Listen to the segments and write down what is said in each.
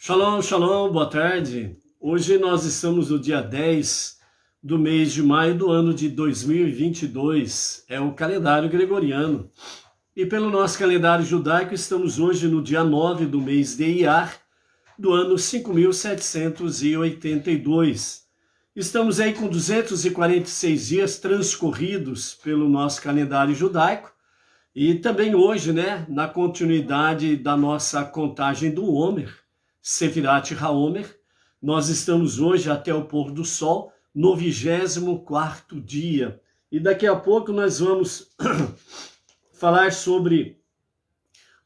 Shalom, shalom, boa tarde. Hoje nós estamos no dia 10 do mês de maio do ano de 2022. É o calendário gregoriano. E pelo nosso calendário judaico, estamos hoje no dia 9 do mês de Iyar, do ano 5782. Estamos aí com 246 dias transcorridos pelo nosso calendário judaico. E também hoje, na continuidade da nossa contagem do Homer, Sefirat HaOmer, nós estamos hoje até o pôr do sol no 24º dia. E daqui a pouco nós vamos falar sobre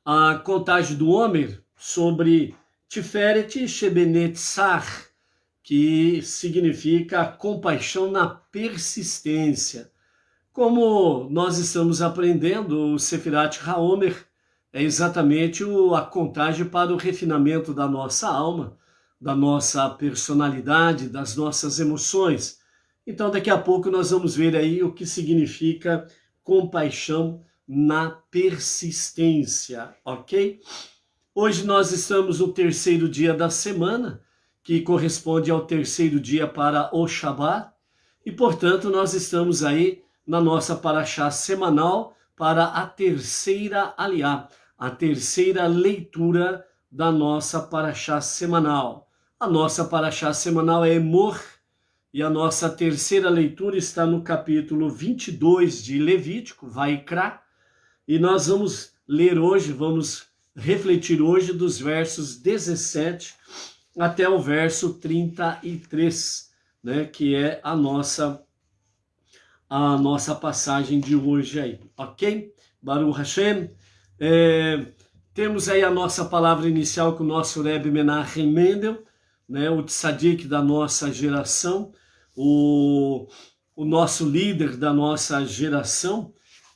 a contagem do Homer, sobre Tiferet Shebenetzar, que significa a compaixão na persistência. Como nós estamos aprendendo, o Sefirat HaOmer é exatamente a contagem para o refinamento da nossa alma, da nossa personalidade, das nossas emoções. Então, daqui a pouco nós vamos ver aí o que significa compaixão na persistência, ok? Hoje nós estamos no terceiro dia da semana, que corresponde ao terceiro dia para o Shabat, e, portanto, nós estamos aí na nossa paraxá semanal para a terceira aliá, a terceira leitura da nossa paraxá semanal. A nossa paraxá semanal é Emor, e a nossa terceira leitura está no capítulo 22 de Levítico, Vaikra, e nós vamos ler hoje, vamos refletir hoje dos versos 17 até o verso 33, que é a nossa passagem de hoje aí, ok? Baruch Hashem. Temos aí a nossa palavra inicial com o nosso Rebbe Menachem Mendel, o tzadik da nossa geração, o nosso líder da nossa geração,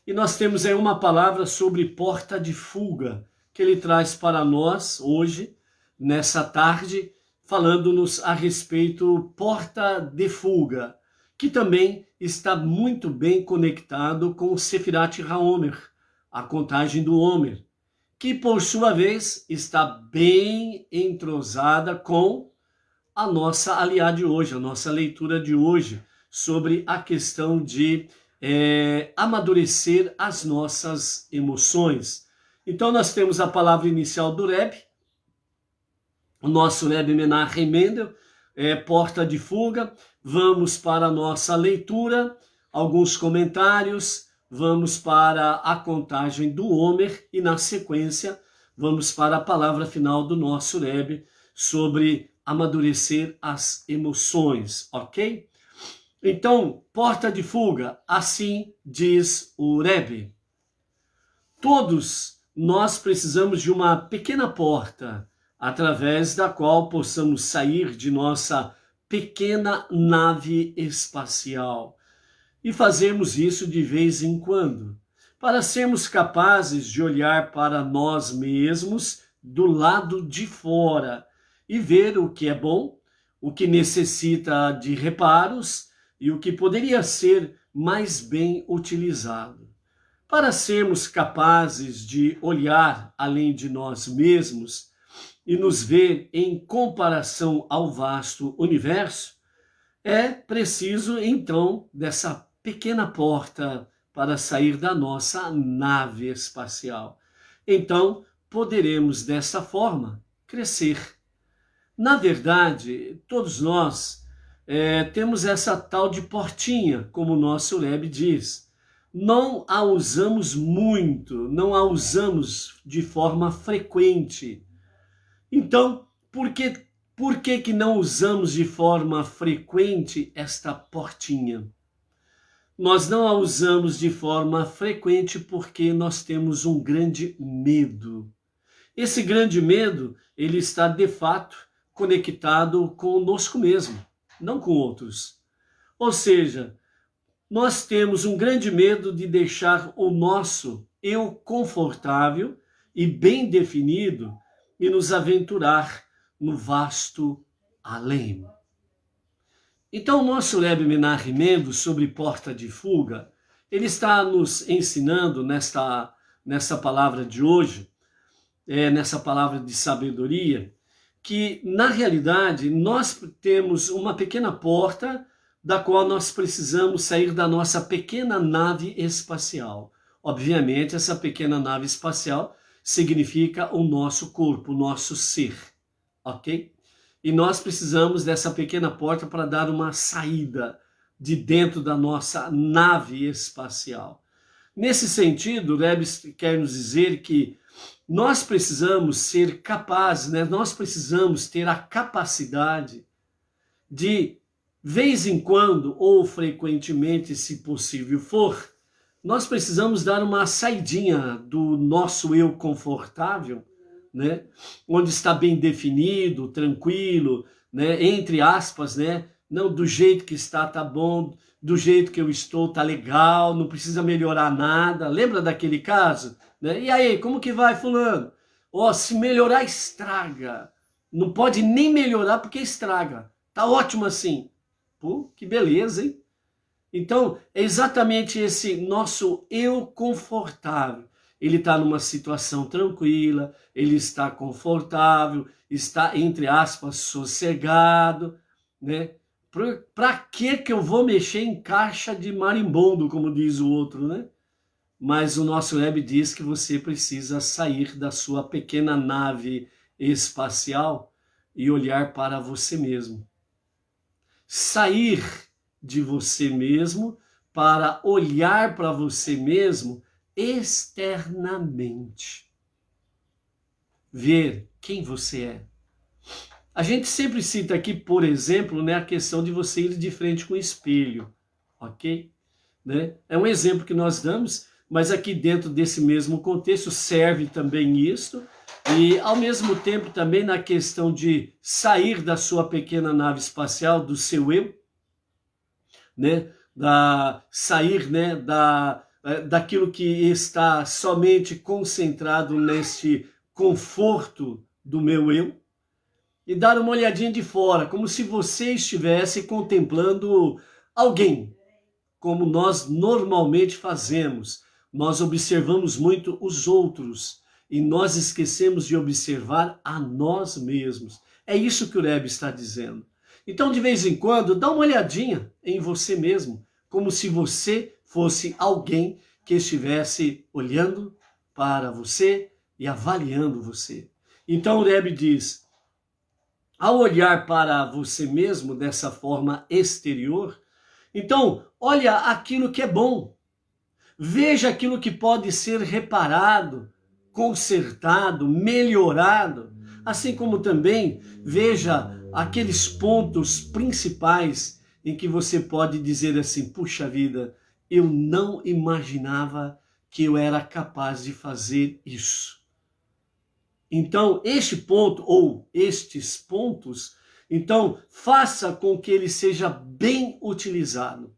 e nós temos aí uma palavra sobre porta de fuga, que ele traz para nós hoje, nessa tarde, falando-nos a respeito porta de fuga, que também está muito bem conectado com o Sefirat HaOmer, a contagem do Homer, que por sua vez está bem entrosada com a nossa aliá de hoje, a nossa leitura de hoje, sobre a questão de amadurecer as nossas emoções. Então nós temos a palavra inicial do Rebbe, o nosso Rebbe Menachem Mendel, porta de fuga. Vamos para a nossa leitura, alguns comentários, vamos para a contagem do Homer e, na sequência, vamos para a palavra final do nosso Rebbe sobre amadurecer as emoções, ok? Então, porta de fuga, assim diz o Rebbe. Todos nós precisamos de uma pequena porta, através da qual possamos sair de nossa pequena nave espacial. E fazemos isso de vez em quando, para sermos capazes de olhar para nós mesmos do lado de fora e ver o que é bom, o que necessita de reparos e o que poderia ser mais bem utilizado. Para sermos capazes de olhar além de nós mesmos e nos ver em comparação ao vasto universo, é preciso, então, dessa pequena porta para sair da nossa nave espacial. Então, poderemos, dessa forma, crescer. Na verdade, todos nós temos essa tal de portinha, como o nosso Rebbe diz. Não a usamos muito, não a usamos de forma frequente. Então, por que não usamos de forma frequente esta portinha? Nós não a usamos de forma frequente porque nós temos um grande medo. Esse grande medo, ele está de fato conectado conosco mesmo, não com outros. Ou seja, nós temos um grande medo de deixar o nosso eu confortável e bem definido e nos aventurar no vasto além. Então, o nosso Rebbe Menachem Mendel, sobre porta de fuga, ele está nos ensinando nessa palavra de hoje, nessa palavra de sabedoria, que, na realidade, nós temos uma pequena porta da qual nós precisamos sair da nossa pequena nave espacial. Obviamente, essa pequena nave espacial significa o nosso corpo, o nosso ser, ok? E nós precisamos dessa pequena porta para dar uma saída de dentro da nossa nave espacial. Nesse sentido, o Rebbe quer nos dizer que nós precisamos ser capazes, né? Nós precisamos ter a capacidade de, vez em quando, ou frequentemente, se possível for, nós precisamos dar uma saidinha do nosso eu confortável, né? Onde está bem definido, tranquilo, né? Entre aspas, né? Não, do jeito que está, tá bom, do jeito que eu estou, tá legal, não precisa melhorar nada. Lembra daquele caso? Né? E aí, como que vai, fulano? Ó, se melhorar, estraga. Não pode nem melhorar porque estraga. Tá ótimo assim. Pô, que beleza, hein? Então, é exatamente esse nosso eu confortável. Ele está numa situação tranquila, ele está confortável, está, entre aspas, sossegado, né? Para que eu vou mexer em caixa de marimbondo, como diz o outro, né? Mas o nosso Rebbe diz que você precisa sair da sua pequena nave espacial e olhar para você mesmo. Sair de você mesmo para olhar para você mesmo externamente. Ver quem você é. A gente sempre cita aqui, por exemplo, né, a questão de você ir de frente com o espelho, ok? Né? É um exemplo que nós damos, mas aqui dentro desse mesmo contexto serve também isto, e ao mesmo tempo também na questão de sair da sua pequena nave espacial, do seu eu, né? Sair, né, daquilo que está somente concentrado neste conforto do meu eu, e dar uma olhadinha de fora, como se você estivesse contemplando alguém, como nós normalmente fazemos. Nós observamos muito os outros e nós esquecemos de observar a nós mesmos. É isso que o Rebbe está dizendo. Então, de vez em quando, dá uma olhadinha em você mesmo, como se você fosse alguém que estivesse olhando para você e avaliando você. Então, o Rebbe diz, ao olhar para você mesmo dessa forma exterior, então, olha aquilo que é bom. Veja aquilo que pode ser reparado, consertado, melhorado. Assim como também veja aqueles pontos principais em que você pode dizer assim, puxa vida, eu não imaginava que eu era capaz de fazer isso. Então, este ponto, ou estes pontos, então, faça com que ele seja bem utilizado.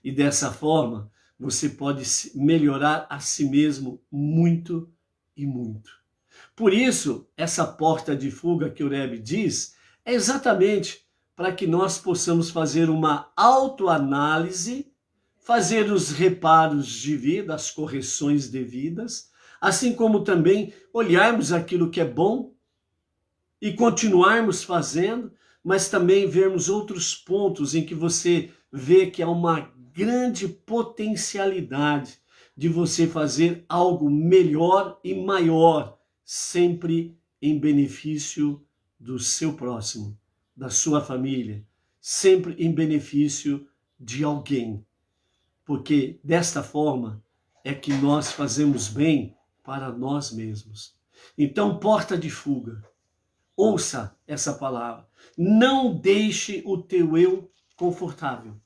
E dessa forma, você pode melhorar a si mesmo muito e muito. Por isso, essa porta de fuga que o Rebbe diz, é exatamente para que nós possamos fazer uma autoanálise, fazer os reparos de vida, as correções devidas, assim como também olharmos aquilo que é bom e continuarmos fazendo, mas também vermos outros pontos em que você vê que há uma grande potencialidade de você fazer algo melhor e maior, sempre em benefício do seu próximo, da sua família, sempre em benefício de alguém. Porque desta forma é que nós fazemos bem para nós mesmos. Então, porta de fuga. Ouça essa palavra. Não deixe o teu eu confortável.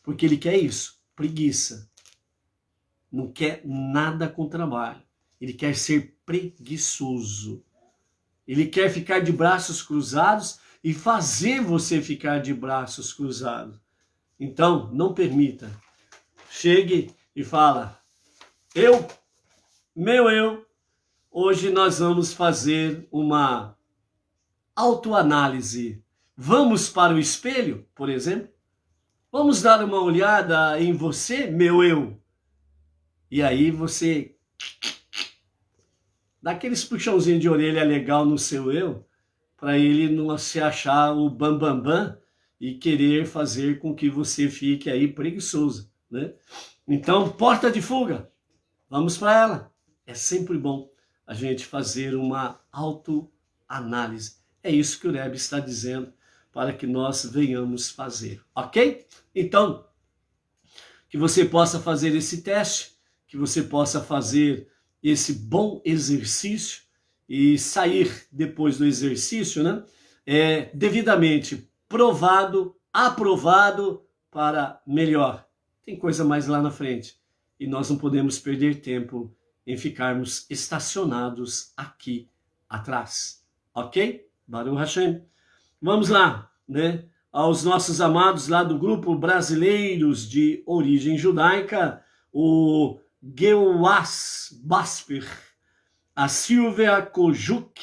Porque ele quer isso, preguiça. Não quer nada com trabalho. Ele quer ser preguiçoso. Ele quer ficar de braços cruzados e fazer você ficar de braços cruzados. Então, não permita. Chegue e fala, meu eu, hoje nós vamos fazer uma autoanálise. Vamos para o espelho, por exemplo? Vamos dar uma olhada em você, meu eu. E aí você dá aqueles puxãozinhos de orelha legal no seu eu para ele não se achar o bambambam bam, bam, e querer fazer com que você fique aí preguiçoso, né? Então, porta de fuga, vamos para ela. É sempre bom a gente fazer uma autoanálise. É isso que o Rebbe está dizendo para que nós venhamos fazer, ok? Então, que você possa fazer esse teste, que você possa fazer esse bom exercício e sair depois do exercício, né? Devidamente provado, aprovado para melhor. Tem coisa mais lá na frente e nós não podemos perder tempo em ficarmos estacionados aqui atrás, ok? Baruch Hashem. Vamos lá, né? Aos nossos amados lá do grupo Brasileiros de Origem Judaica, o Geuas Basper, a Silvia Kojuk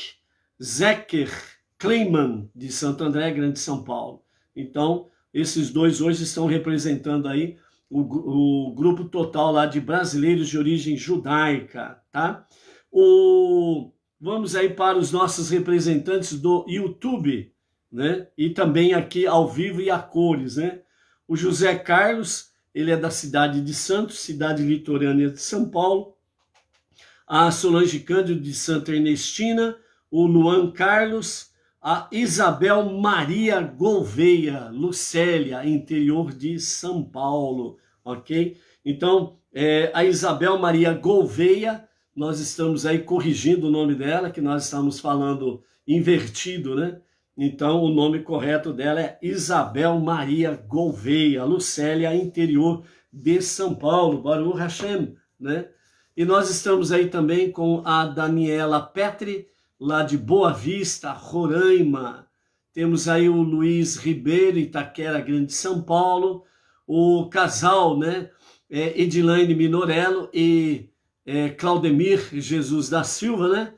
Zecker Kleiman, de Santo André, Grande São Paulo. Então, esses dois hoje estão representando aí o grupo total lá de brasileiros de origem judaica, tá? Vamos aí para os nossos representantes do YouTube, né? E também aqui ao vivo e a cores, né? O José Carlos, ele é da cidade de Santos, cidade litorânea de São Paulo. A Solange Cândido de Santa Ernestina, o Luan Carlos, a Isabel Maria Gouveia, Lucélia, interior de São Paulo, ok? Então, a Isabel Maria Gouveia, nós estamos aí corrigindo o nome dela, que nós estamos falando invertido, né? Então, o nome correto dela é Isabel Maria Gouveia, Lucélia, interior de São Paulo, Baruch Hashem, né? E nós estamos aí também com a Daniela Petri, lá de Boa Vista, Roraima. Temos aí o Luiz Ribeiro, Itaquera, Grande São Paulo. O casal, né? Edilaine Minorello e Claudemir Jesus da Silva, né?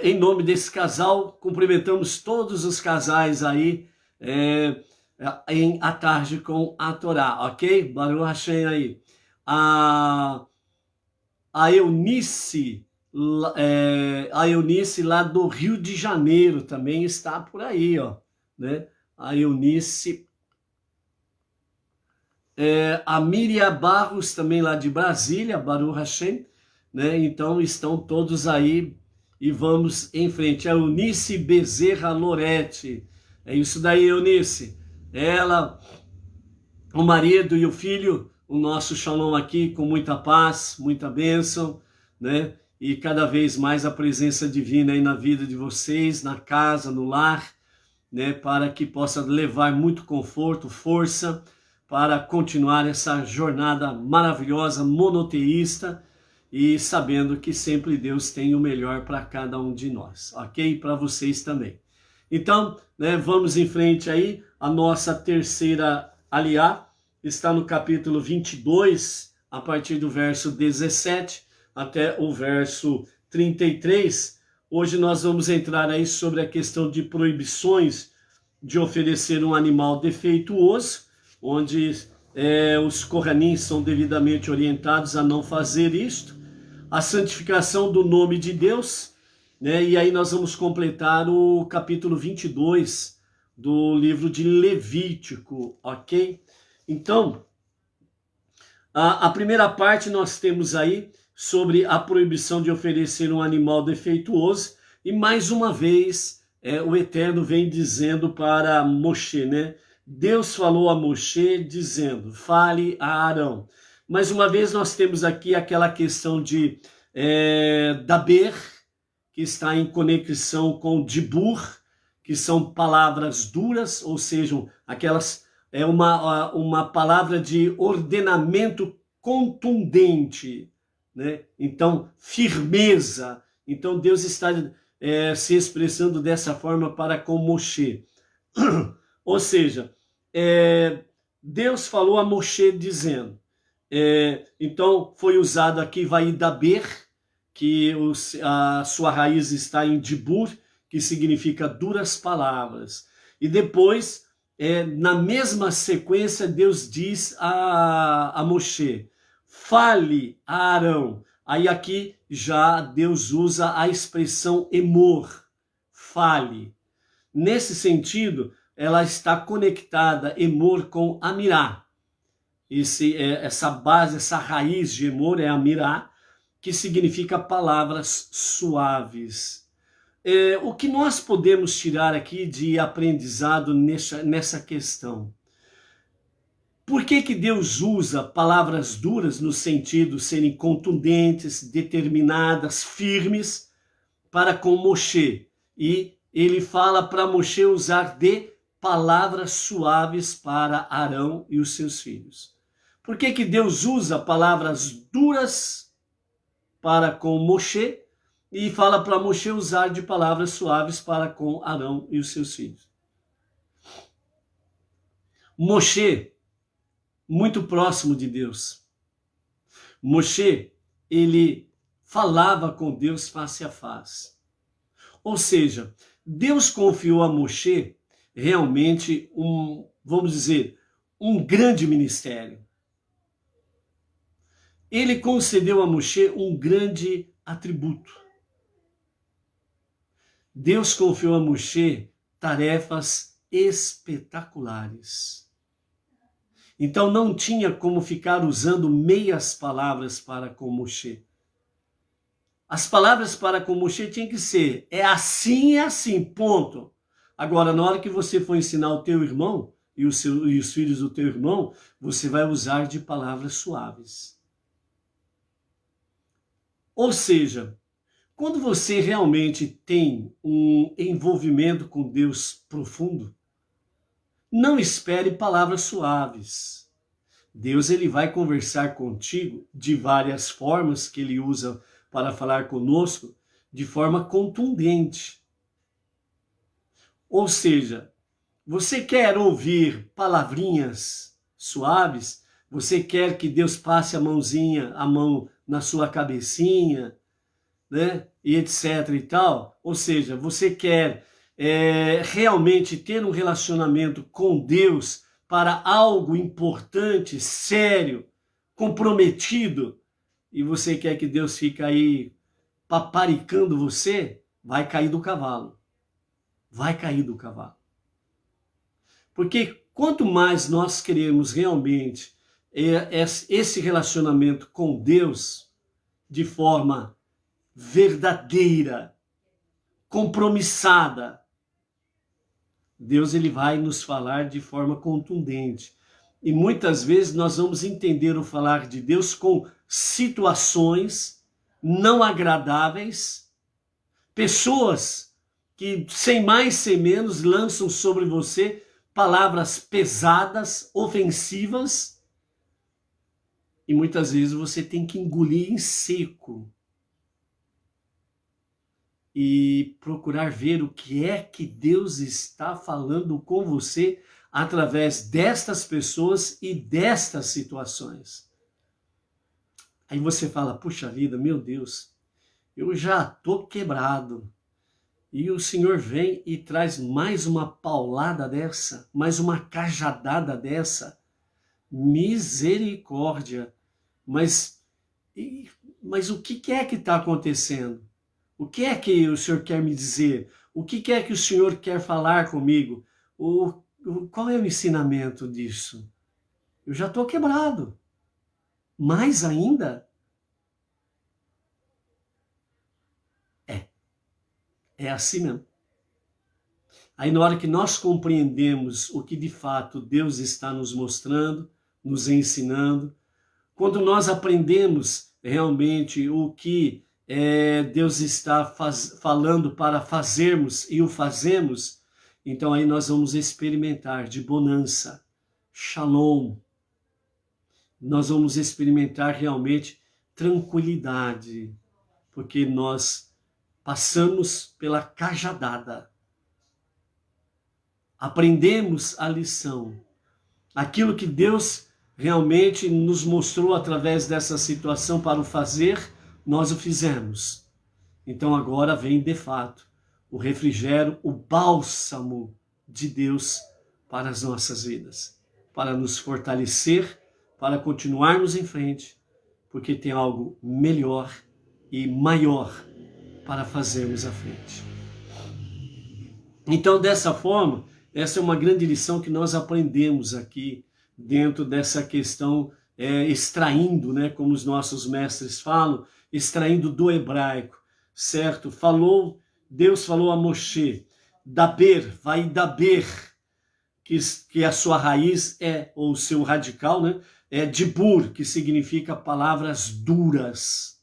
Em nome desse casal, cumprimentamos todos os casais aí em A Tarde com a Torá, ok? Baruch Hashem aí. A Eunice lá do Rio de Janeiro também está por aí, ó, né? A Eunice, a Miriam Barros também lá de Brasília, Baruch Hashem, né? Então estão todos aí e vamos em frente. A Eunice Bezerra Lorete, é isso daí, Eunice. Ela, o marido e o filho, o nosso shalom aqui com muita paz, muita bênção, né? E cada vez mais a presença divina aí na vida de vocês, na casa, no lar, né? Para que possa levar muito conforto, força, para continuar essa jornada maravilhosa, monoteísta, e sabendo que sempre Deus tem o melhor para cada um de nós, ok? Para vocês também. Então, né, vamos em frente aí, a nossa terceira aliá está no capítulo 22, a partir do verso 17 até o verso 33. Hoje nós vamos entrar aí sobre a questão de proibições de oferecer um animal defeituoso, onde os Kohanim são devidamente orientados a não fazer isto, a santificação do nome de Deus, né? E aí nós vamos completar o capítulo 22 do livro de Levítico, ok? Então, a primeira parte nós temos aí sobre a proibição de oferecer um animal defeituoso, e mais uma vez o Eterno vem dizendo para Moshe, né? Deus falou a Moshe dizendo, fale a Arão. Mais uma vez nós temos aqui aquela questão de daber, que está em conexão com dibur, que são palavras duras, ou seja, aquelas uma palavra de ordenamento contundente, né? Então, firmeza. Então, Deus está se expressando dessa forma para com Moshe. Ou seja, Deus falou a Moshe dizendo, então foi usado aqui Vaidaber, que a sua raiz está em Dibur, que significa duras palavras. E depois, na mesma sequência, Deus diz a Moshe, fale a Arão. Aí aqui já Deus usa a expressão emor, fale. Nesse sentido, ela está conectada, Emor, com Amirá. Essa base, essa raiz de Emor é Amirá, que significa palavras suaves. O que nós podemos tirar aqui de aprendizado nessa questão? Por que Deus usa palavras duras no sentido de serem contundentes, determinadas, firmes para com Moshe? E ele fala para Moshe usar de palavras suaves para Arão e os seus filhos. Por que Deus usa palavras duras para com Moshe e fala para Moshe usar de palavras suaves para com Arão e os seus filhos? Moshe, muito próximo de Deus. Moshe, ele falava com Deus face a face. Ou seja, Deus confiou a Moshe realmente vamos dizer, um grande ministério. Ele concedeu a Moshe um grande atributo. Deus confiou a Moshe tarefas espetaculares. Então não tinha como ficar usando meias palavras para com Moshe. As palavras para com Moshe tinham que ser, é assim, ponto. Agora, na hora que você for ensinar o teu irmão e os filhos do teu irmão, você vai usar de palavras suaves. Ou seja, quando você realmente tem um envolvimento com Deus profundo, não espere palavras suaves. Deus ele vai conversar contigo de várias formas que ele usa para falar conosco, de forma contundente. Ou seja, você quer ouvir palavrinhas suaves? Você quer que Deus passe a mão na sua cabecinha, né? E etc e tal? Ou seja, você quer realmente ter um relacionamento com Deus para algo importante, sério, comprometido, e você quer que Deus fique aí paparicando você, vai cair do cavalo. Vai cair do cavalo. Porque quanto mais nós queremos realmente esse relacionamento com Deus de forma verdadeira, compromissada, Deus ele vai nos falar de forma contundente. E muitas vezes nós vamos entender o falar de Deus com situações não agradáveis, pessoas que sem mais sem menos lançam sobre você palavras pesadas, ofensivas, e muitas vezes você tem que engolir em seco e procurar ver o que é que Deus está falando com você através destas pessoas e destas situações. Aí você fala, puxa vida, meu Deus, eu já estou quebrado. E o Senhor vem e traz mais uma paulada dessa, mais uma cajadada dessa. Misericórdia. Mas o que é que está acontecendo? O que é que o Senhor quer me dizer? O que é que o Senhor quer falar comigo? Qual é o ensinamento disso? Eu já estou quebrado. Mais ainda? É assim mesmo. Aí na hora que nós compreendemos o que de fato Deus está nos mostrando, nos ensinando, quando nós aprendemos realmente o que Deus está falando para fazermos e o fazemos, então aí nós vamos experimentar de bonança, shalom. Nós vamos experimentar realmente tranquilidade, porque nós passamos pela cajadada. Aprendemos a lição. Aquilo que Deus realmente nos mostrou através dessa situação para o fazer, nós o fizemos. Então agora vem de fato o refrigério, o bálsamo de Deus para as nossas vidas, para nos fortalecer, para continuarmos em frente, porque tem algo melhor e maior para fazermos à frente. Então, dessa forma, essa é uma grande lição que nós aprendemos aqui dentro dessa questão, extraindo, né, como os nossos mestres falam, extraindo do hebraico, certo? Deus falou a Moshe, daber, vai daber, que a sua raiz ou o seu radical, né, é dibur, que significa palavras duras.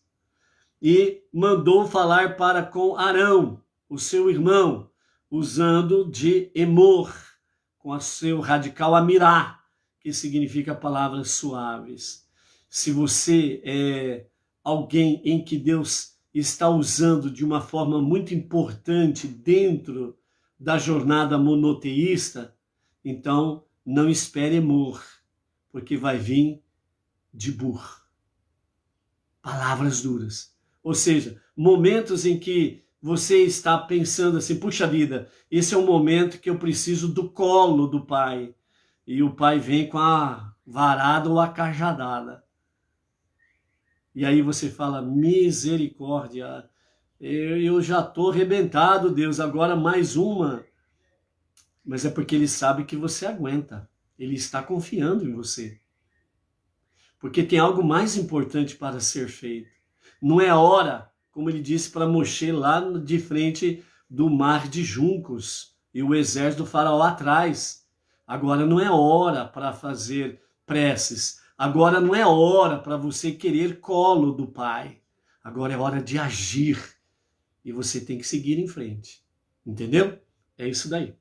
E mandou falar para com Arão, o seu irmão, usando de emor, com o seu radical amirá, que significa palavras suaves. Se você é alguém em que Deus está usando de uma forma muito importante dentro da jornada monoteísta, então não espere emor, porque vai vir dibur, palavras duras. Ou seja, momentos em que você está pensando assim, puxa vida, esse é um momento que eu preciso do colo do pai. E o pai vem com a varada ou a cajadada. E aí você fala, misericórdia, eu já estou arrebentado, Deus, agora mais uma. Mas é porque ele sabe que você aguenta. Ele está confiando em você. Porque tem algo mais importante para ser feito. Não é hora, como ele disse para Moshe lá de frente do mar de juncos e o exército do faraó atrás. Agora não é hora para fazer preces. Agora não é hora para você querer colo do pai. Agora é hora de agir. E você tem que seguir em frente. Entendeu? É isso daí.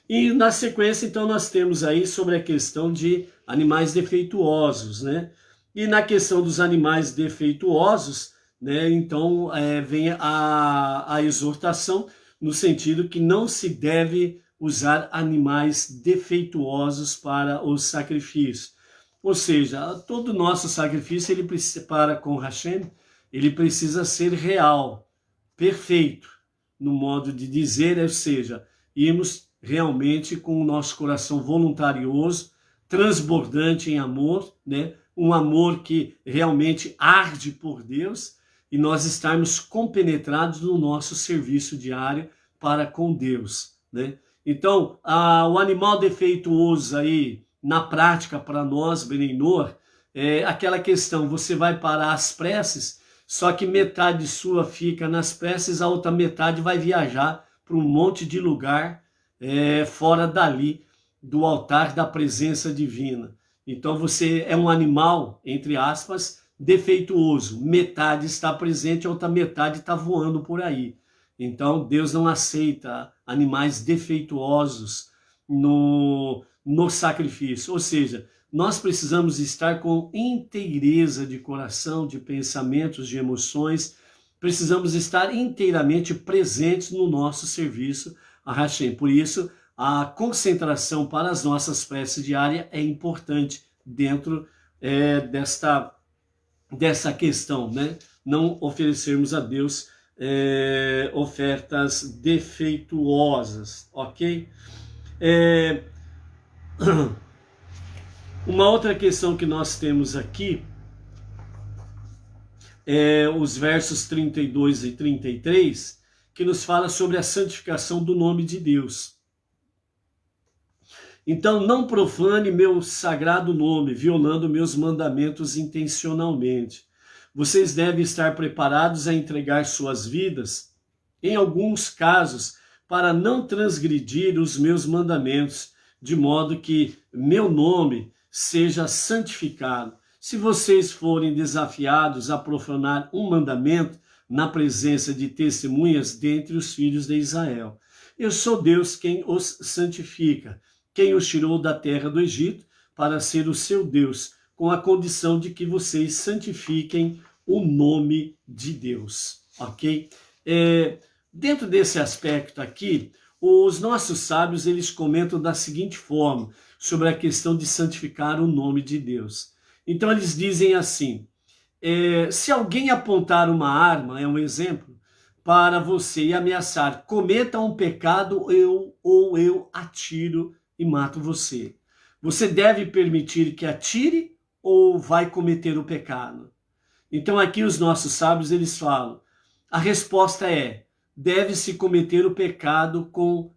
E na sequência, então, nós temos aí sobre a questão de animais defeituosos, né? E na questão dos animais defeituosos, né, então vem a exortação no sentido que não se deve usar animais defeituosos para o sacrifício. Ou seja, todo o nosso sacrifício, ele precisa, para com Hashem, ele precisa ser real, perfeito, no modo de dizer, ou seja, irmos realmente com o nosso coração voluntarioso, transbordante em amor, né? Um amor que realmente arde por Deus, e nós estarmos compenetrados no nosso serviço diário para com Deus, né? Então, o animal defeituoso aí, na prática para nós, Benenor, é aquela questão, você vai para as preces, só que metade sua fica nas preces, a outra metade vai viajar para um monte de lugar fora dali, do altar da presença divina. Então você é um animal, entre aspas, defeituoso. Metade está presente, a outra metade está voando por aí. Então Deus não aceita animais defeituosos no sacrifício. Ou seja, nós precisamos estar com inteireza de coração, de pensamentos, de emoções. Precisamos estar inteiramente presentes no nosso serviço a Hashem. Por isso, a concentração para as nossas preces diárias é importante dentro dessa questão, né? Não oferecermos a Deus ofertas defeituosas, ok? Uma outra questão que nós temos aqui é os versos 32 e 33, que nos fala sobre a santificação do nome de Deus. Então, não profane meu sagrado nome, violando meus mandamentos intencionalmente. Vocês devem estar preparados a entregar suas vidas, em alguns casos, para não transgredir os meus mandamentos, de modo que meu nome seja santificado. Se vocês forem desafiados a profanar um mandamento na presença de testemunhas dentre os filhos de Israel, eu sou Deus quem os santifica, quem os tirou da terra do Egito para ser o seu Deus, com a condição de que vocês santifiquem o nome de Deus, ok? Dentro desse aspecto aqui, os nossos sábios, eles comentam da seguinte forma, sobre a questão de santificar o nome de Deus. Então eles dizem assim, se alguém apontar uma arma, é um exemplo, para você e ameaçar, cometa um pecado, eu atiro e mato você. Você deve permitir que atire ou vai cometer o pecado? Então aqui os nossos sábios, eles falam, a resposta é, deve-se cometer o pecado com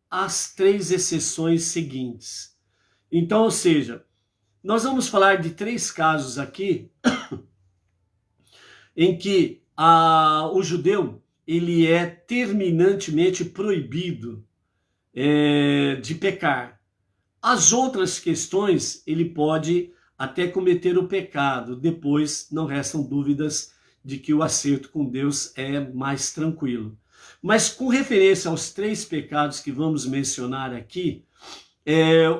as 3 exceções seguintes. Então, ou seja, nós vamos falar de 3 casos aqui em que o judeu ele é terminantemente proibido de pecar. As outras questões ele pode até cometer o pecado, depois não restam dúvidas de que o acerto com Deus é mais tranquilo. Mas com referência aos 3 pecados que vamos mencionar aqui,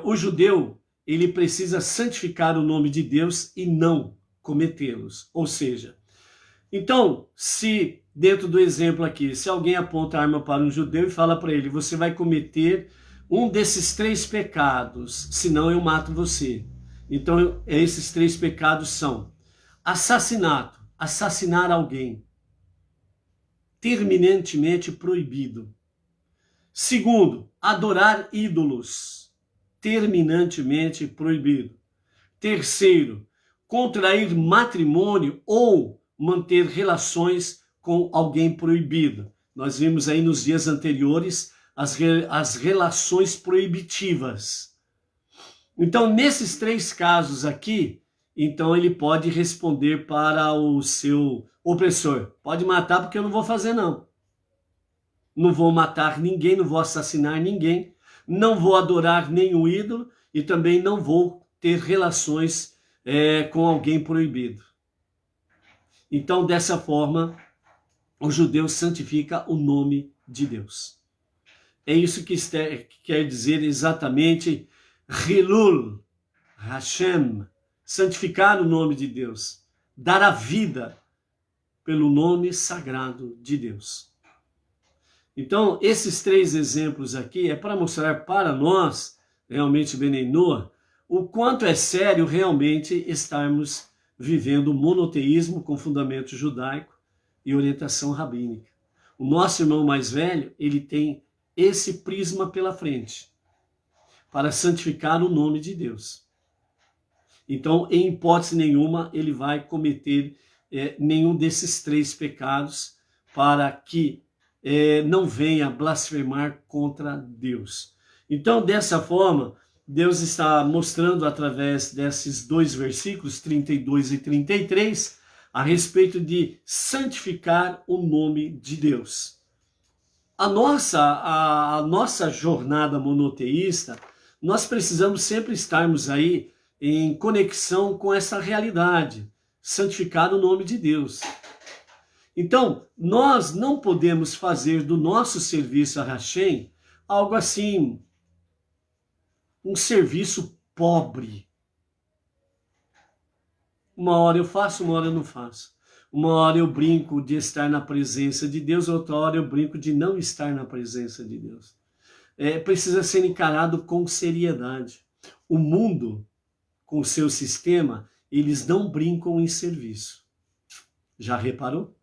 o judeu ele precisa santificar o nome de Deus e não cometê-los. Ou seja, então, se dentro do exemplo aqui, se alguém aponta a arma para um judeu e fala para ele, você vai cometer um desses 3 pecados, senão eu mato você. Então, esses 3 pecados são assassinato, assassinar alguém, terminantemente proibido. Segundo, adorar ídolos, terminantemente proibido. Terceiro, contrair matrimônio ou manter relações com alguém proibido. Nós vimos aí nos dias anteriores as relações proibitivas. Então, nesses 3 casos aqui, então ele pode responder para o seu opressor. Pode matar porque eu não vou fazer não. Não vou matar ninguém, não vou assassinar ninguém, não vou adorar nenhum ídolo e também não vou ter relações com alguém proibido. Então, dessa forma, o judeu santifica o nome de Deus. É isso que quer dizer exatamente Hilul Hashem, santificar o nome de Deus, dar a vida pelo nome sagrado de Deus. Então, esses 3 exemplos aqui é para mostrar para nós, realmente, Benenoa, o quanto é sério realmente estarmos vivendo o monoteísmo com fundamento judaico e orientação rabínica. O nosso irmão mais velho, ele tem esse prisma pela frente, para santificar o nome de Deus. Então, em hipótese nenhuma, ele vai cometer nenhum desses 3 pecados para que não venha blasfemar contra Deus. Então, dessa forma, Deus está mostrando através desses 2 versículos, 32 e 33, a respeito de santificar o nome de Deus. A nossa jornada monoteísta, nós precisamos sempre estarmos aí em conexão com essa realidade, santificar o nome de Deus. Então, nós não podemos fazer do nosso serviço a Hashem algo assim, um serviço pobre. Uma hora eu faço, uma hora eu não faço. Uma hora eu brinco de estar na presença de Deus, outra hora eu brinco de não estar na presença de Deus. Precisa ser encarado com seriedade. O mundo, com o seu sistema, eles não brincam em serviço. Já reparou?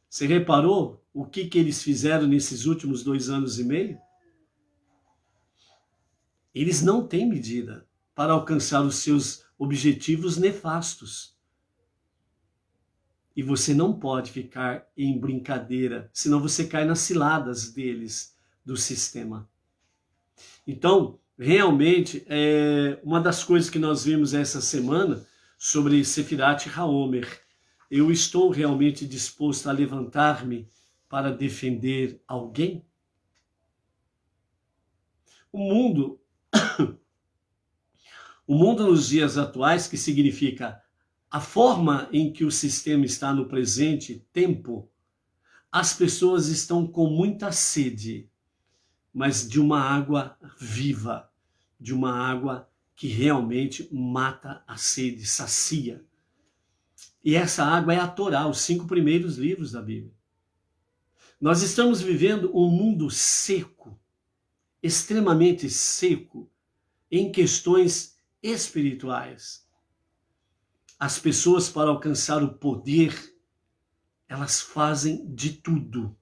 Você reparou o que eles fizeram nesses últimos 2 anos e meio? Eles não têm medida para alcançar os seus objetivos nefastos. E você não pode ficar em brincadeira, senão você cai nas ciladas deles, do sistema. Então, realmente, uma das coisas que nós vimos essa semana sobre Sefirat HaOmer, eu estou realmente disposto a levantar-me para defender alguém? O mundo nos dias atuais, que significa a forma em que o sistema está no presente tempo, as pessoas estão com muita sede, mas de uma água viva, de uma água que realmente mata a sede, sacia. E essa água é a Torá, os 5 primeiros livros da Bíblia. Nós estamos vivendo um mundo seco, extremamente seco, em questões espirituais. As pessoas, para alcançar o poder, elas fazem de tudo.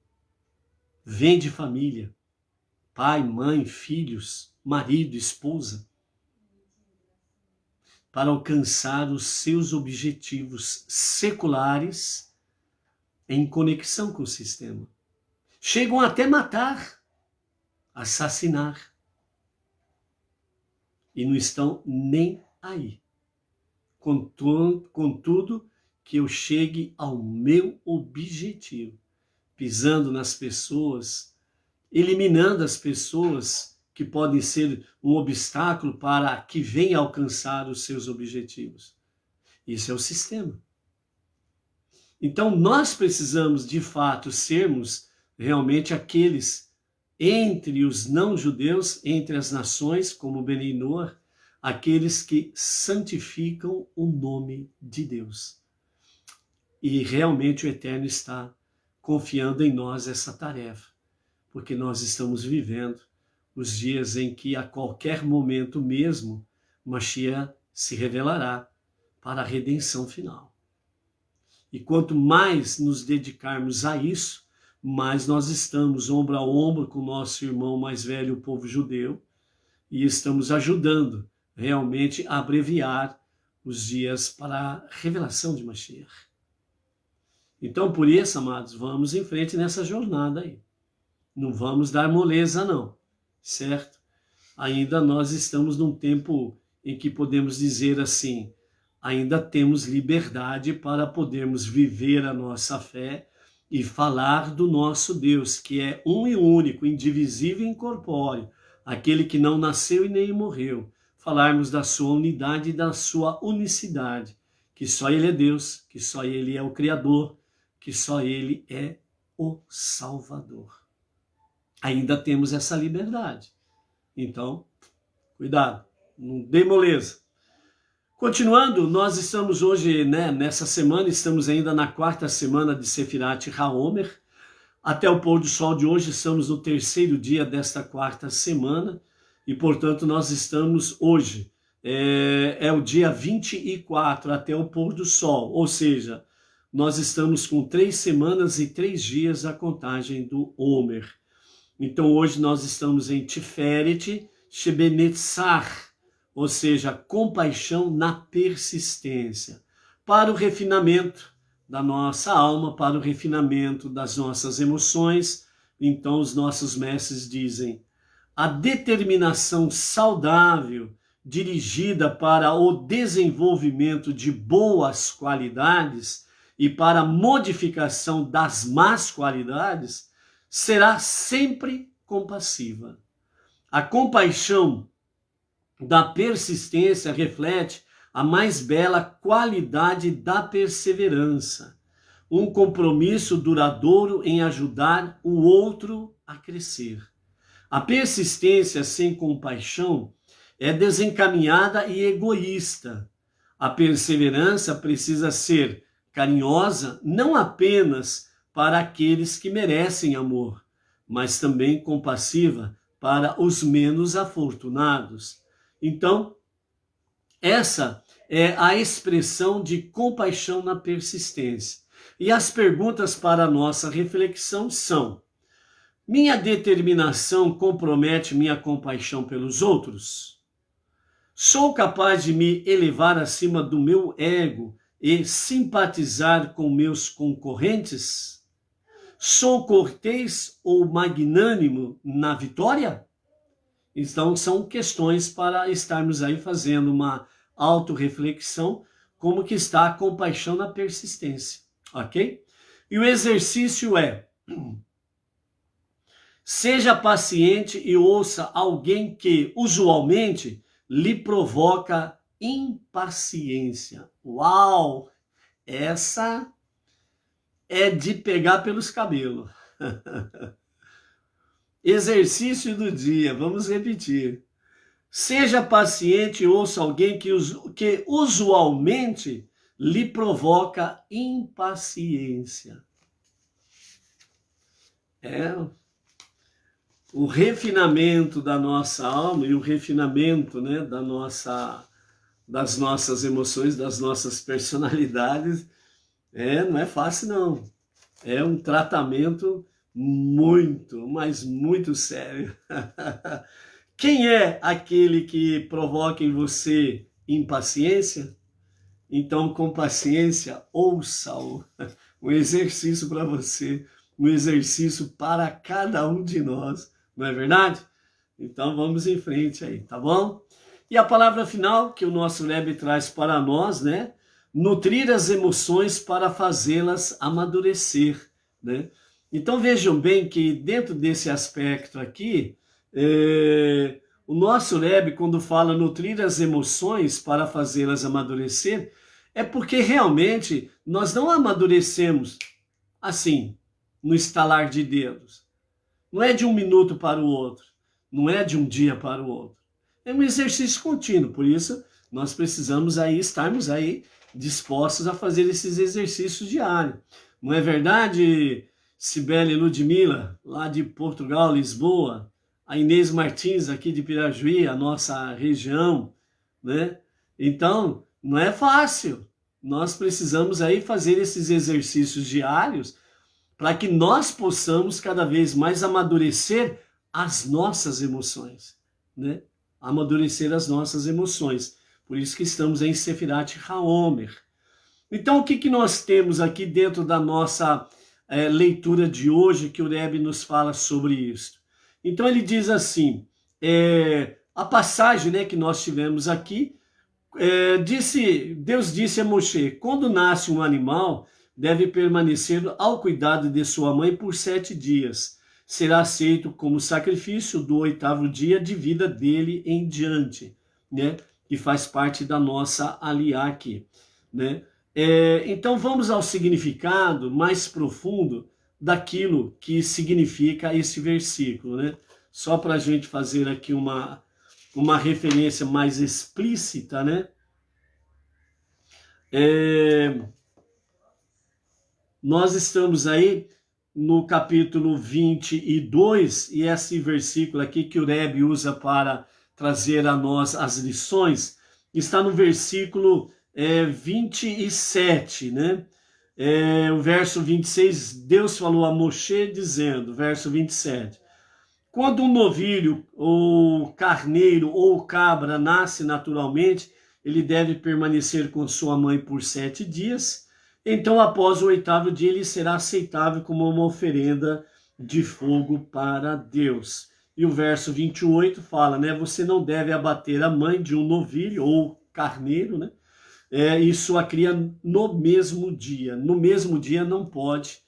Vende família, pai, mãe, filhos, marido, esposa, para alcançar os seus objetivos seculares em conexão com o sistema. Chegam até matar assassinar. E não estão nem aí. Contudo, que eu chegue ao meu objetivo, pisando nas pessoas, eliminando as pessoas que podem ser um obstáculo para que venha alcançar os seus objetivos. Isso é o sistema. Então, nós precisamos, de fato, sermos realmente aqueles entre os não-judeus, entre as nações, como Bnei Noach, aqueles que santificam o nome de Deus. E realmente o Eterno está confiando em nós essa tarefa, porque nós estamos vivendo os dias em que a qualquer momento mesmo Mashiach se revelará para a redenção final. E quanto mais nos dedicarmos a isso, mais nós estamos ombro a ombro com o nosso irmão mais velho, o povo judeu, e estamos ajudando realmente a abreviar os dias para a revelação de Mashiach. Então, por isso, amados, vamos em frente nessa jornada aí. Não vamos dar moleza, não, certo? Ainda nós estamos num tempo em que podemos dizer assim, ainda temos liberdade para podermos viver a nossa fé e falar do nosso Deus, que é um e único, indivisível e incorpóreo, aquele que não nasceu e nem morreu. Falarmos da sua unidade e da sua unicidade, que só Ele é Deus, que só Ele é o Criador, que só Ele é o Salvador. Ainda temos essa liberdade. Então, cuidado, não dê moleza. Continuando, nós estamos hoje, nessa semana, estamos ainda na 4ª semana de Sefirat HaOmer. Até o pôr do sol de hoje, estamos no 3º dia desta 4ª semana. E, portanto, nós estamos hoje, é o dia 24 até o pôr do sol. Ou seja, nós estamos com 3 semanas e 3 dias a contagem do Homer. Então, hoje nós estamos em Tiferet Shebenetzach, ou seja, compaixão na persistência, para o refinamento da nossa alma, para o refinamento das nossas emoções. Então, os nossos mestres dizem, a determinação saudável dirigida para o desenvolvimento de boas qualidades e para a modificação das más qualidades será sempre compassiva. A compaixão da persistência reflete a mais bela qualidade da perseverança, um compromisso duradouro em ajudar o outro a crescer. A persistência sem compaixão é desencaminhada e egoísta. A perseverança precisa ser carinhosa não apenas para aqueles que merecem amor, mas também compassiva para os menos afortunados. Então, essa é a expressão de compaixão na persistência. E as perguntas para a nossa reflexão são: minha determinação compromete minha compaixão pelos outros? Sou capaz de me elevar acima do meu ego e simpatizar com meus concorrentes? Sou cortês ou magnânimo na vitória? Então, são questões para estarmos aí fazendo uma autorreflexão, como que está a compaixão na persistência, ok? E o exercício é, seja paciente e ouça alguém que, usualmente, lhe provoca impaciência. Uau! Essa é de pegar pelos cabelos. Exercício do dia, vamos repetir. Seja paciente e ouça alguém que usualmente lhe provoca impaciência. O refinamento da nossa alma e o refinamento, das nossas emoções, das nossas personalidades, não é fácil não. É um tratamento muito, mas muito sério. Quem é aquele que provoca em você impaciência? Então, com paciência, ouça-o. Um exercício para você, um exercício para cada um de nós, não é verdade? Então vamos em frente aí, tá bom? E a palavra final que o nosso Rebbe traz para nós, né? Nutrir as emoções para fazê-las amadurecer, né? Então vejam bem que dentro desse aspecto aqui, o nosso Rebbe, quando fala nutrir as emoções para fazê-las amadurecer, é porque realmente nós não amadurecemos assim, no estalar de dedos. Não é de um minuto para o outro, não é de um dia para o outro. É um exercício contínuo, por isso nós precisamos aí estarmos aí dispostos a fazer esses exercícios diários. Não é verdade, Cibele e Ludmila, lá de Portugal, Lisboa, a Inês Martins aqui de Pirajuí, a nossa região, né? Então, não é fácil. Nós precisamos aí fazer esses exercícios diários para que nós possamos cada vez mais amadurecer as nossas emoções, né? Amadurecer as nossas emoções. Por isso que estamos em Sefirat HaOmer. Então, o que nós temos aqui dentro da nossa leitura de hoje que o Rebbe nos fala sobre isso? Então, ele diz assim, a passagem, né, que nós tivemos aqui, Deus disse a Moshe, quando nasce um animal, deve permanecer ao cuidado de sua mãe por 7 dias. Será aceito como sacrifício do 8º dia de vida dele em diante, né? Que faz parte da nossa aliá aqui, né? Então vamos ao significado mais profundo daquilo que significa esse versículo, né? Só para a gente fazer aqui uma referência mais explícita, né? Nós estamos aí no capítulo 22, e esse versículo aqui que o Rebbe usa para trazer a nós as lições, está no versículo 27, né? O verso 26, Deus falou a Moshe dizendo, verso 27, quando um novilho, ou carneiro, ou cabra nasce naturalmente, ele deve permanecer com sua mãe por 7 dias, então após o 8º dia ele será aceitável como uma oferenda de fogo para Deus. E o verso 28 fala, né, você não deve abater a mãe de um novilho ou carneiro, né, e sua cria no mesmo dia. No mesmo dia não pode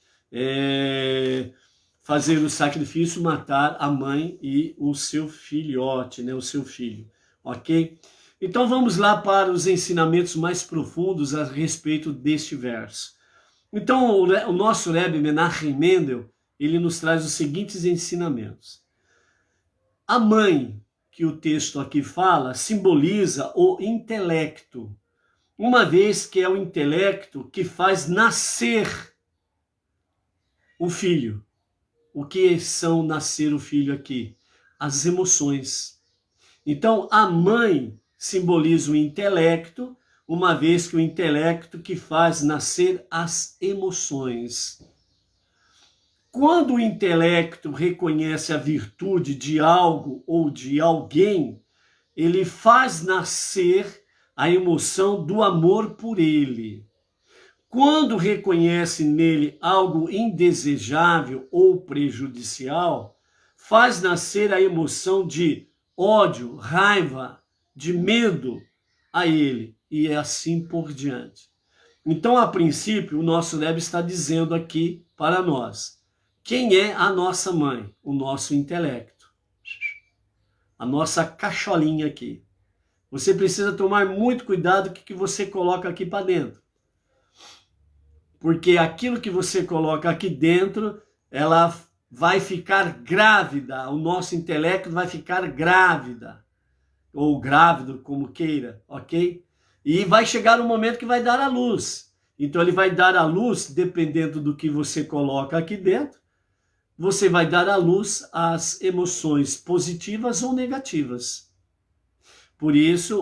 fazer o sacrifício, matar a mãe e o seu filhote, né, o seu filho, ok? Então vamos lá para os ensinamentos mais profundos a respeito deste verso. Então o nosso Rebbe Menachem Mendel, ele nos traz os seguintes ensinamentos. A mãe, que o texto aqui fala, simboliza o intelecto, uma vez que é o intelecto que faz nascer o filho. O que são nascer o filho aqui? As emoções. Então a mãe simboliza o intelecto, uma vez que o intelecto que faz nascer as emoções. Quando o intelecto reconhece a virtude de algo ou de alguém, ele faz nascer a emoção do amor por ele. Quando reconhece nele algo indesejável ou prejudicial, faz nascer a emoção de ódio, raiva, de medo a ele, e assim por diante. Então, a princípio, o nosso Rebbe está dizendo aqui para nós, quem é a nossa mãe? O nosso intelecto. A nossa cacholinha aqui. Você precisa tomar muito cuidado com o que você coloca aqui para dentro. Porque aquilo que você coloca aqui dentro, ela vai ficar grávida, o nosso intelecto vai ficar grávida. Ou grávido, como queira, ok? E vai chegar um momento que vai dar à luz. Então ele vai dar à luz, dependendo do que você coloca aqui dentro, você vai dar à luz as emoções positivas ou negativas. Por isso,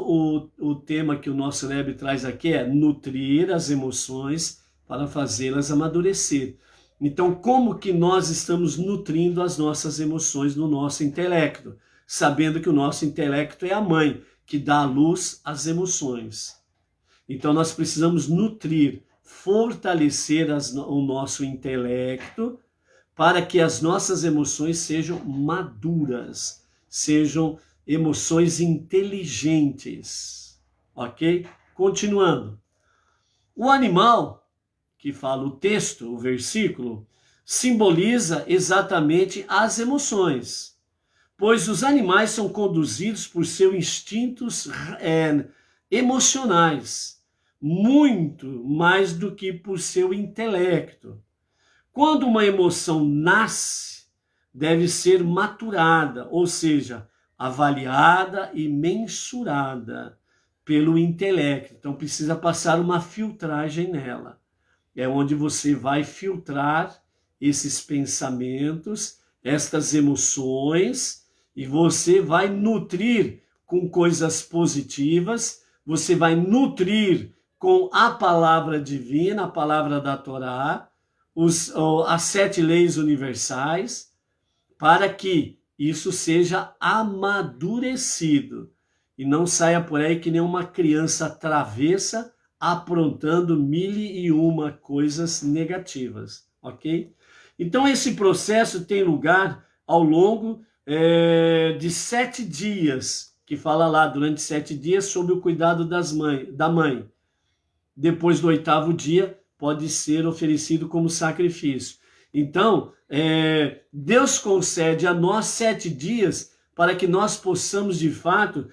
o tema que o nosso Rebbe traz aqui é nutrir as emoções para fazê-las amadurecer. Então, como que nós estamos nutrindo as nossas emoções no nosso intelecto? Sabendo que o nosso intelecto é a mãe, que dá à luz as emoções. Então nós precisamos nutrir, fortalecer o nosso intelecto para que as nossas emoções sejam maduras, sejam emoções inteligentes, ok? Continuando. O animal, que fala o texto, o versículo, simboliza exatamente as emoções, pois os animais são conduzidos por seus instintos emocionais, muito mais do que por seu intelecto. Quando uma emoção nasce, deve ser maturada, ou seja, avaliada e mensurada pelo intelecto. Então precisa passar uma filtragem nela. É onde você vai filtrar esses pensamentos, estas emoções, e você vai nutrir com coisas positivas, você vai nutrir com a palavra divina, a palavra da Torá, as 7 leis universais, para que isso seja amadurecido e não saia por aí que nem uma criança travessa aprontando 1001 coisas negativas, ok? Então esse processo tem lugar ao longo de 7 dias, que fala lá, durante 7 dias, sobre o cuidado da mãe. Depois do 8º dia, pode ser oferecido como sacrifício. Então, Deus concede a nós 7 dias para que nós possamos, de fato,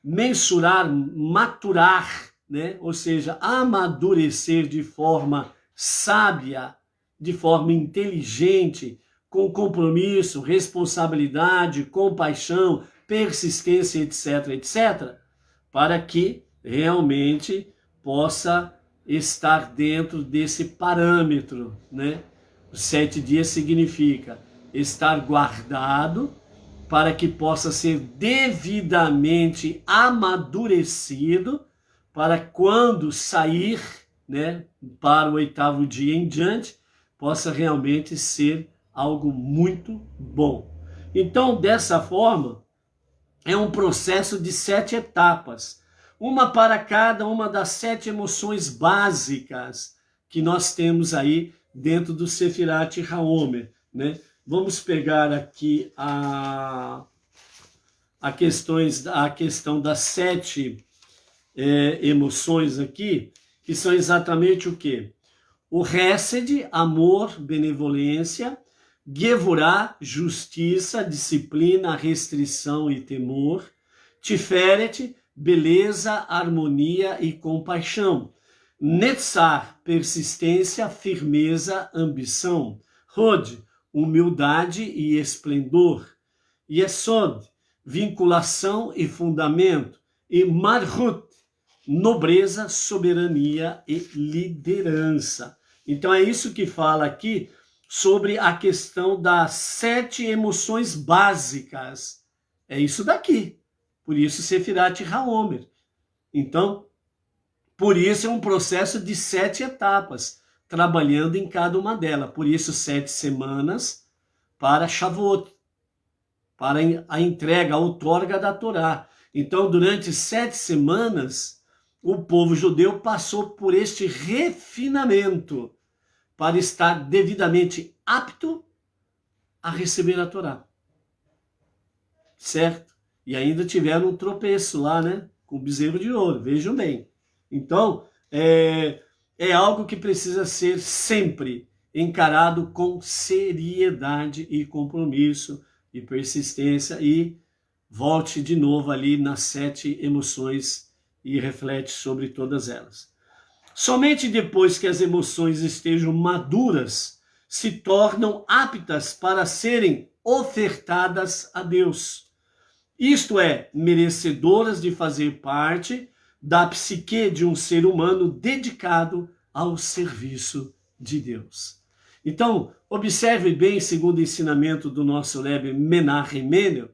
mensurar, maturar, né? Ou seja, amadurecer de forma sábia, de forma inteligente, com compromisso, responsabilidade, compaixão, persistência, etc., etc., para que realmente possa estar dentro desse parâmetro, né? Os 7 dias significa estar guardado para que possa ser devidamente amadurecido para quando sair, né, para o 8º dia em diante, possa realmente ser algo muito bom. Então, dessa forma, é um processo de 7 etapas, uma para cada uma das 7 emoções básicas que nós temos aí dentro do Sefirat HaOmer, né? Vamos pegar aqui a questão das 7 emoções aqui, que são exatamente o quê? O Hesed, amor, benevolência, Gevurah, justiça, disciplina, restrição e temor, Tiferet, beleza, harmonia e compaixão, Netzar, persistência, firmeza, ambição, Hod, humildade e esplendor, Yesod, vinculação e fundamento, e Malchut, nobreza, soberania e liderança. Então é isso que fala aqui sobre a questão das 7 emoções básicas. É isso daqui. Por isso Sefirat HaOmer. Então, por isso é um processo de 7 etapas, trabalhando em cada uma delas. Por isso 7 semanas para Shavuot, para a entrega, a outorga da Torá. Então, durante 7 semanas, o povo judeu passou por este refinamento para estar devidamente apto a receber a Torá. Certo? E ainda tiveram um tropeço lá, né? Com o bezerro de ouro, vejam bem. Então, é algo que precisa ser sempre encarado com seriedade e compromisso e persistência, e volte de novo ali nas 7 emoções e reflete sobre todas elas. Somente depois que as emoções estejam maduras, se tornam aptas para serem ofertadas a Deus. Isto é, merecedoras de fazer parte da psique de um ser humano dedicado ao serviço de Deus. Então, observe bem, segundo o ensinamento do nosso Rebbe Menachem Mendel,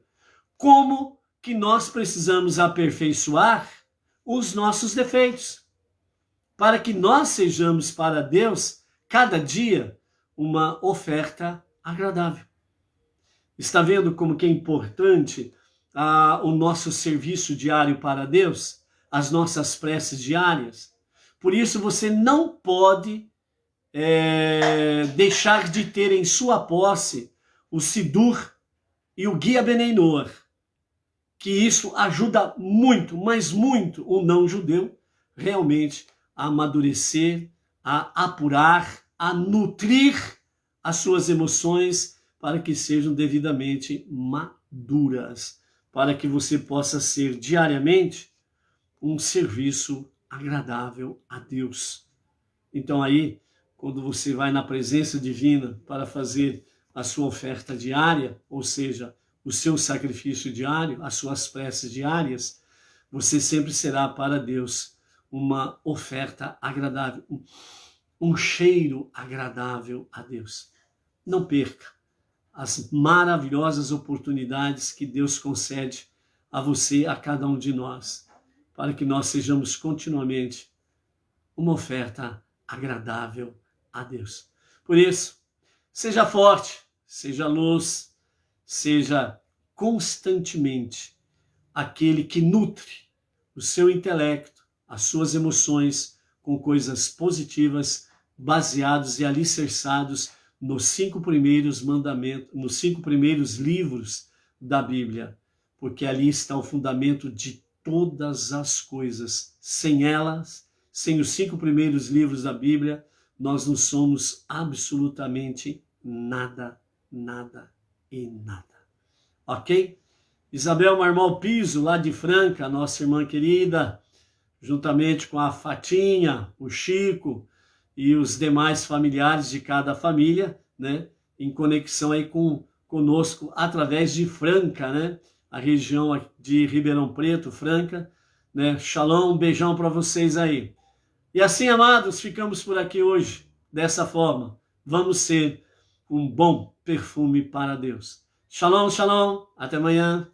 como que nós precisamos aperfeiçoar os nossos defeitos, para que nós sejamos para Deus, cada dia, uma oferta agradável. Está vendo como que é importante o nosso serviço diário para Deus, as nossas preces diárias? Por isso você não pode deixar de ter em sua posse o Sidur e o Guia Beneinor, que isso ajuda muito, mas muito, o não-judeu realmente a amadurecer, a apurar, a nutrir as suas emoções para que sejam devidamente maduras, para que você possa ser diariamente um serviço agradável a Deus. Então aí, quando você vai na presença divina para fazer a sua oferta diária, ou seja, o seu sacrifício diário, as suas preces diárias, você sempre será para Deus uma oferta agradável, um cheiro agradável a Deus. Não perca as maravilhosas oportunidades que Deus concede a você, a cada um de nós, para que nós sejamos continuamente uma oferta agradável a Deus. Por isso, seja forte, seja luz, seja constantemente aquele que nutre o seu intelecto, as suas emoções com coisas positivas, baseados e alicerçados nos 5 primeiros mandamentos, nos 5 primeiros livros da Bíblia, porque ali está o fundamento de todas as coisas. Sem elas, sem os 5 primeiros livros da Bíblia, nós não somos absolutamente nada, nada e nada. Ok? Isabel Marmol Piso, lá de Franca, nossa irmã querida, juntamente com a Fatinha, o Chico e os demais familiares de cada família, né? Em conexão aí conosco através de Franca, né? A região de Ribeirão Preto, Franca, né? Shalom, um beijão para vocês aí. E assim, amados, ficamos por aqui hoje, dessa forma. Vamos ser um bom perfume para Deus. Shalom, shalom, até amanhã.